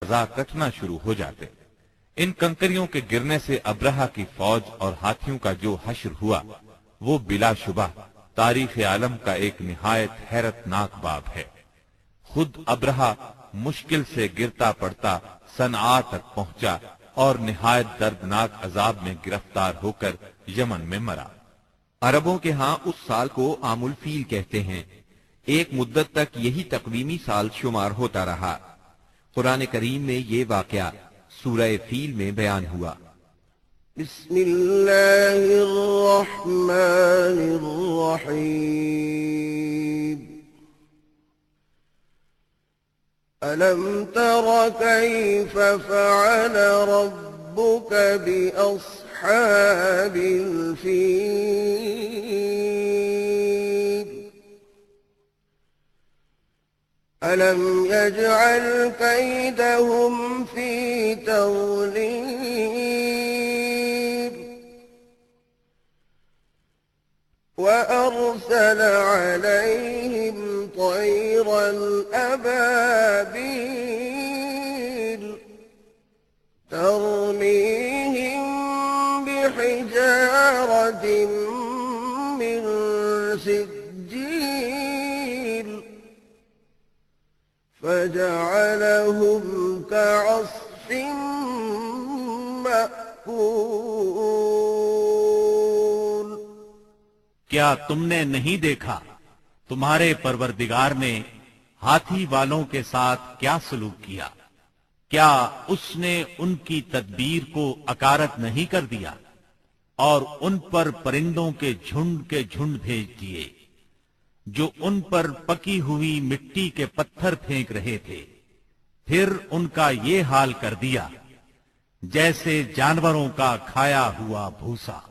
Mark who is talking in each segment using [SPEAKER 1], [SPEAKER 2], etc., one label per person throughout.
[SPEAKER 1] फजा कटना शुरू हो जाते। इन कंकरियों के गिरने से अब्रहा की फौज और हाथियों का जो हश्र हुआ वो बिलाशुबह तारीख आलम का एक निहायत हैरतनाक बाब है। खुद अब्रहा मुश्किल से गिरता पड़ता सनआ तक पहुंचा और निहायत दर्दनाक अजाब में गिरफ्तार होकर यमन में मरा।
[SPEAKER 2] अरबों के यहाँ उस साल को आमुल फील कहते हैं। एक मुद्दत तक यही तकवीमी साल शुमार होता रहा। कुरान करीम में ये वाकया सूरह फील में बयान हुआ।
[SPEAKER 3] बिस्मिल्लाहिर्रहमानिर्रहीम। अलम तर कैफ फ़अल रब्बुक बिअस्हाबिल फील अलम यजअल कैदहुम फी तग़लीब वअरसल अलैहिम तयरन अबाबील तरमीहिम बिहिजारतिन मिन सिज्जील فجعلهم كعصف مأكول
[SPEAKER 4] क्या तुमने नहीं देखा तुम्हारे परवरदिगार ने हाथी वालों के साथ क्या सलूक किया? क्या उसने उनकी तदबीर को अकारत नहीं कर दिया और उन पर परिंदों के झुंड भेज दिए जो उन पर पकी हुई मिट्टी के पत्थर फेंक रहे थे। फिर उनका ये हाल कर दिया जैसे जानवरों का खाया हुआ भूसा।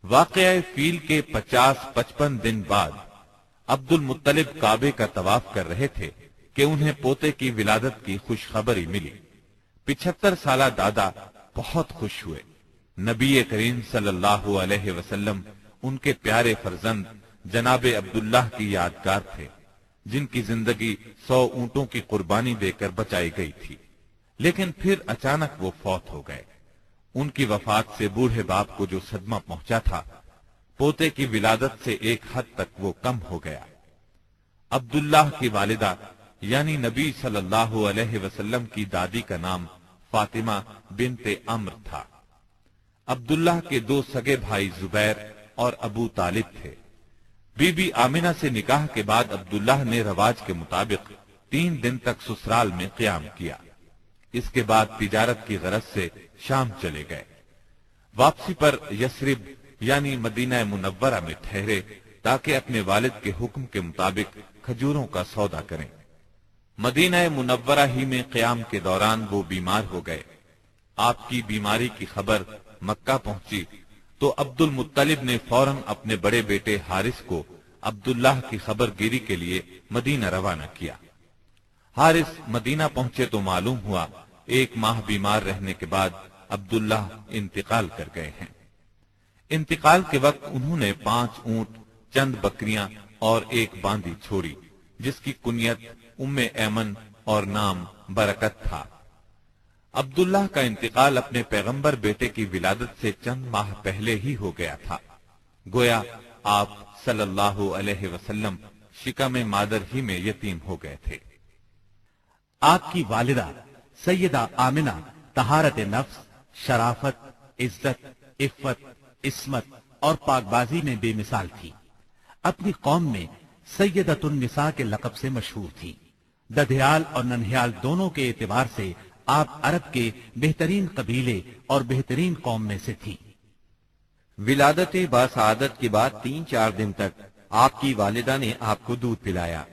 [SPEAKER 1] वाक़या फील के 50-55 दिन बाद अब्दुल मुत्तलिब काबे का तवाफ कर रहे थे कि उन्हें पोते की विलादत की खुशखबरी मिली। 75 साला दादा बहुत खुश हुए। नबी करीम सल्लल्लाहु अलैहि वसल्लम उनके प्यारे फर्जंद जनाबे अब्दुल्लाह की यादगार थे, जिनकी जिंदगी 100 ऊंटों की कुर्बानी देकर बचाई गई थी, लेकिन फिर अचानक वो फौत हो गए। उनकी वफात से बूढ़े बाप को जो सदमा पहुंचा था, पोते की विलादत से एक हद तक वो कम हो गया। अब्दुल्लाह की वालिदा यानी नबी सल्लल्लाहु अलैहि वसल्लम की दादी का नाम फातिमा बिनते अम्र था। अब्दुल्लाह के 2 सगे भाई जुबैर और अबू तालिब थे। बीबी आमिना से निकाह के बाद अब्दुल्लाह ने रवाज के मुताबिक 3 दिन तक ससुराल में क़याम किया। इसके बाद तिजारत की गरज से शाम चले गए। वापसी पर यसरिब यानी मदीना मुनव्वरा में ठहरे ताकि अपने वालिद के हुक्म के मुताबिक खजूरों का सौदा करें। मदीना मुनव्वरा ही में क़याम के दौरान वो बीमार हो गए। आपकी बीमारी की खबर मक्का पहुंची तो अब्दुल मुत्तलिब ने फौरन अपने बड़े बेटे हारिस को अब्दुल्लाह की खबरगिरी के लिए मदीना रवाना किया। हारिस मदीना पहुंचे तो मालूम हुआ 1 माह बीमार रहने के बाद अब्दुल्लाह इंतकाल कर गए हैं। इंतकाल के वक्त उन्होंने 5 ऊंट, चंद बकरियां और 1 बांदी छोड़ी, जिसकी कुनियत उम्मे ऐमन और नाम बरकत था। अब्दुल्लाह का इंतकाल अपने पैगंबर बेटे की विलादत से चंद माह पहले ही हो गया था। गोया आप सल्लल्लाहु अलैहि वसल्लम शिकम मादर ही में यतीम हो गए थे।
[SPEAKER 4] आपकी वालिदा सैयदा आमिना तहारत नफ्स, शराफत, इज्जत, इफ्फत, इस्मत और पाकबाजी में बेमिसाल थी। अपनी कौम में सैयदतुन निसा के लक़ब से मशहूर थी। दधियाल और नन्हियाल दोनों के एतबार से आप अरब के बेहतरीन कबीले और बेहतरीन कौम में से थी।
[SPEAKER 2] विलादत बासआदत के बाद 3-4 दिन तक आपकी वालिदा ने आपको दूध पिलाया।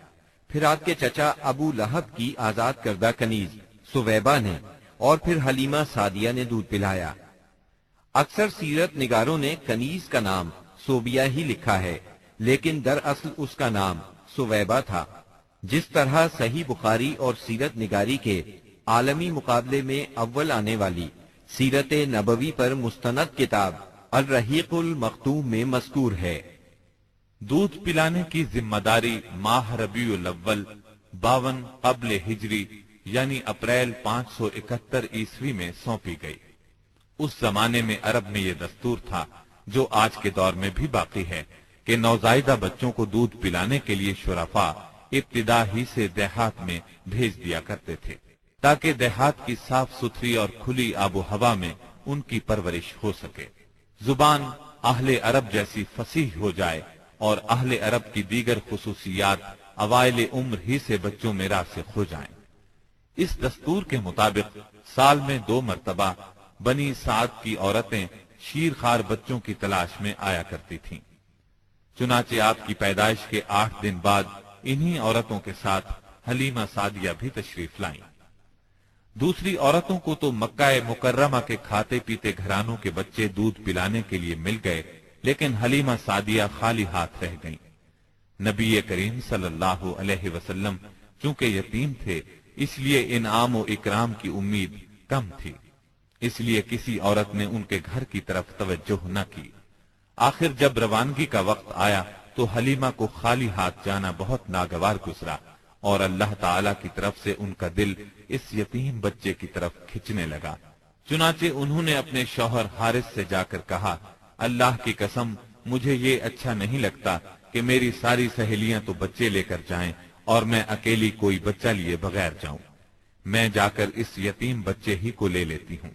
[SPEAKER 2] फिर आपके चचा अबू लहब की आजाद करदा कनीज सुवैबा ने और फिर हलीमा सादिया ने दूध पिलाया। अक्सर सीरत निगारों ने कनीज का नाम सोबिया ही लिखा है, लेकिन दरअसल उसका नाम सुवैबा था। जिस तरह सही बुखारी और सीरत निगारी के आलमी मुकाबले में अव्वल आने वाली सीरत नबवी पर मुस्तनद किताब अल रहीकुल मखतूम में मज़कूर है।
[SPEAKER 1] दूध पिलाने की जिम्मेदारी माह रबीउल अव्वल 52 क़ब्ल हिजरी यानी अप्रैल 571 ईस्वी में सौंपी गई। उस जमाने में अरब में ये दस्तूर था, जो आज के दौर में भी बाकी है, कि नौजायदा बच्चों को दूध पिलाने के लिए शुरफा इब्तिदा ही से देहात में भेज दिया करते थे, ताकि देहात की साफ सुथरी और खुली आबो हवा में उनकी परवरिश हो सके, जुबान अहले अरब जैसी फसीह हो जाए और अहले अरब की दीगर खुसूसियात अवाइल उम्र ही से बच्चों में रासिख हो जाएं। इस दस्तूर के मुताबिक साल में 2 मरतबा बनी साद की औरतें शीरखार बच्चों की तलाश में आया करती थीं। चुनाचे आपकी पैदाइश के 8 दिन बाद इन्हीं औरतों के साथ हलीमा सादिया भी तशरीफ लाईं। दूसरी औरतों को तो मक्का मुकर्रमा के खाते पीते घरानों के बच्चे दूध पिलाने के लिए मिल गए, लेकिन हलीमा सादिया खाली हाथ रह गईं। नबी करीम सल्लल्लाहु अलैहि वसल्लम चूंकि यतीम थे, इसलिए इनाम व इकराम की उम्मीद कम थी, इसलिए किसी औरत ने उनके घर की तरफ तवज्जो न की। आखिर जब रवानगी का वक्त आया तो हलीमा को खाली हाथ जाना बहुत नागवार गुजरा और अल्लाह ताला की तरफ से उनका दिल इस यतीम बच्चे की तरफ खिंचने लगा। चुनाचे उन्होंने अपने शौहर हारिस से जाकर कहा, अल्लाह की कसम, मुझे ये अच्छा नहीं लगता कि मेरी सारी सहेलियां तो बच्चे लेकर जाएं और मैं अकेली कोई बच्चा लिए बगैर जाऊं। मैं जाकर इस यतीम बच्चे ही को ले लेती हूं।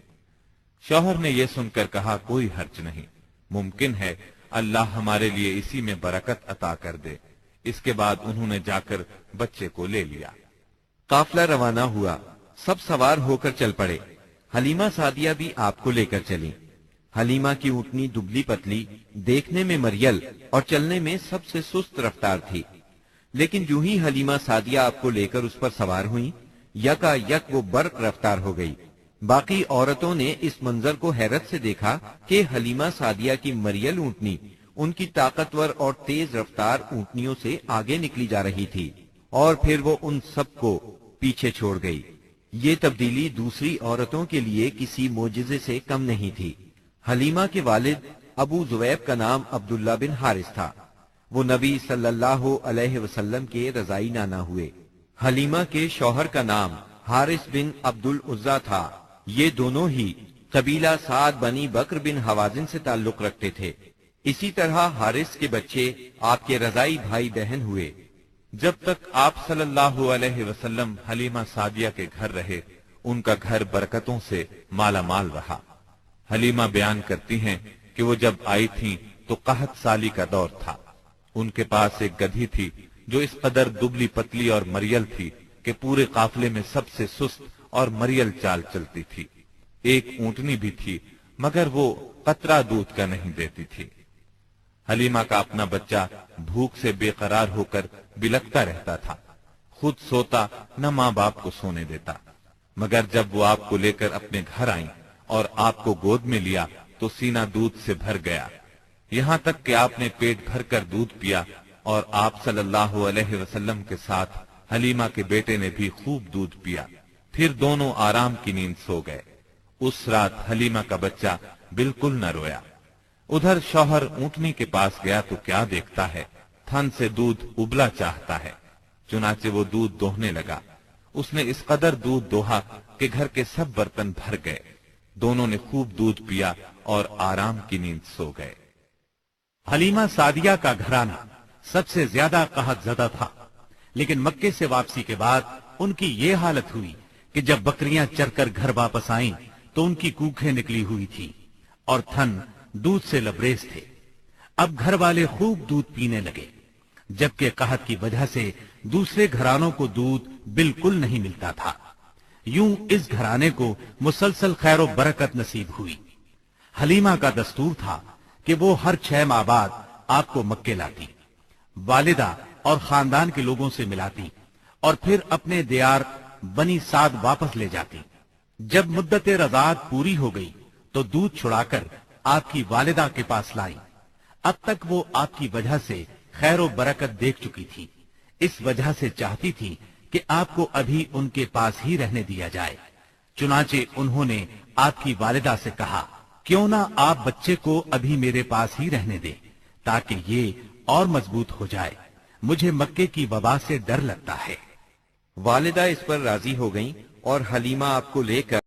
[SPEAKER 1] शौहर ने यह सुनकर कहा, कोई हर्ज नहीं, मुमकिन है अल्लाह हमारे लिए इसी में बरकत अता कर दे। इसके बाद उन्होंने जाकर बच्चे को ले लिया।
[SPEAKER 2] काफिला रवाना हुआ, सब सवार होकर चल पड़े। हलीमा सादिया भी आपको लेकर चली। हलीमा की ऊँटनी दुबली पतली, देखने में मरियल और चलने में सबसे सुस्त रफ्तार थी, लेकिन यूं ही हलीमा सादिया आपको लेकर उस पर सवार हुई, यकायक वो बर्क रफ्तार हो गई। बाकी औरतों ने इस मंजर को हैरत से देखा कि हलीमा सादिया की मरियल ऊँटनी उनकी ताकतवर और तेज रफ्तार ऊँटनियों से आगे निकली जा रही थी और फिर वो उन सबको पीछे छोड़ गई। ये तब्दीली दूसरी औरतों के लिए किसी मोजिजे से कम नहीं थी। हलीमा के वालिद अबू जुवैब का नाम अब्दुल्ला बिन हारिस था। वो नबी सल्लल्लाहु अलैहि वसल्लम के रजाई नाना हुए। हलीमा के शौहर का नाम हारिस बिन अब्दुल उज्जा था। ये दोनों ही कबीला साद बनी बकर बिन हवाजिन से ताल्लुक रखते थे। इसी तरह हारिस के बच्चे आपके रजाई भाई बहन हुए।
[SPEAKER 1] जब तक आप सल्लल्लाहु अलैहि वसल्लम हलीमा सादिया के घर रहे, उनका घर बरकतों से माला माल रहा। हलीमा बयान करती हैं कि वो जब आई थीं तो कहत साली का दौर था। उनके पास एक गधी थी जो इस कदर दुबली पतली और मरियल थी कि पूरे काफिले में सबसे सुस्त और मरियल चाल चलती थी। एक ऊँटनी भी थी, मगर वो कतरा दूध का नहीं देती थी। हलीमा का अपना बच्चा भूख से बेकरार होकर बिलखता रहता था। खुद सोता, न माँ बाप को सोने देता। मगर जब वो आपको लेकर अपने घर आई और आपको गोद में लिया तो सीना दूध से भर गया, यहाँ तक कि आपने पेट भरकर दूध पिया और आप सल्लल्लाहु अलैहि वसल्लम के साथ हलीमा के बेटे ने भी खूब दूध पिया। फिर दोनों आराम की नींद सो गए। उस रात हलीमा का बच्चा बिल्कुल न रोया। उधर शौहर ऊँटनी के पास गया तो क्या देखता है, थन से दूध उबला चाहता है। चुनाचे वो दूध दोहने लगा। उसने इस कदर दूध दोहा कि घर के सब बर्तन भर गए। दोनों ने खूब दूध पिया और आराम की नींद सो गए।
[SPEAKER 4] हलीमा सादिया का घराना सबसे ज्यादा कहत ज़दा था, लेकिन मक्के से वापसी के बाद उनकी ये हालत हुई कि जब बकरियां चरकर घर वापस आईं तो उनकी कूखें निकली हुई थी और थन दूध से लबरेज थे। अब घर वाले खूब दूध पीने लगे, जबकि कहत की वजह से दूसरे घरानों को दूध बिल्कुल नहीं मिलता था। यूं इस घराने को मुसलसल खैर बरकत नसीब हुई। हलीमा का दस्तूर था कि वो हर 6 माह बाद आपको मक्के लाती, वालिदा और खानदान के लोगों से मिलाती और फिर अपने दियार बनी साद वापस ले जाती। जब मुद्दत रज़ात पूरी हो गई तो दूध छुड़ाकर आपकी वालिदा के पास लाई। अब तक वो आपकी वजह से खैर व बरकत देख चुकी थी, इस वजह से चाहती थी कि आपको अभी उनके पास ही रहने दिया जाए। चुनाचे उन्होंने आपकी वालिदा से कहा, क्यों ना आप बच्चे को अभी मेरे पास ही रहने दें ताकि ये और मजबूत हो जाए। मुझे मक्के की वबा से डर लगता है।
[SPEAKER 2] والدہ اس پر راضی ہو گئیں اور حلیمہ آپ کو لے کر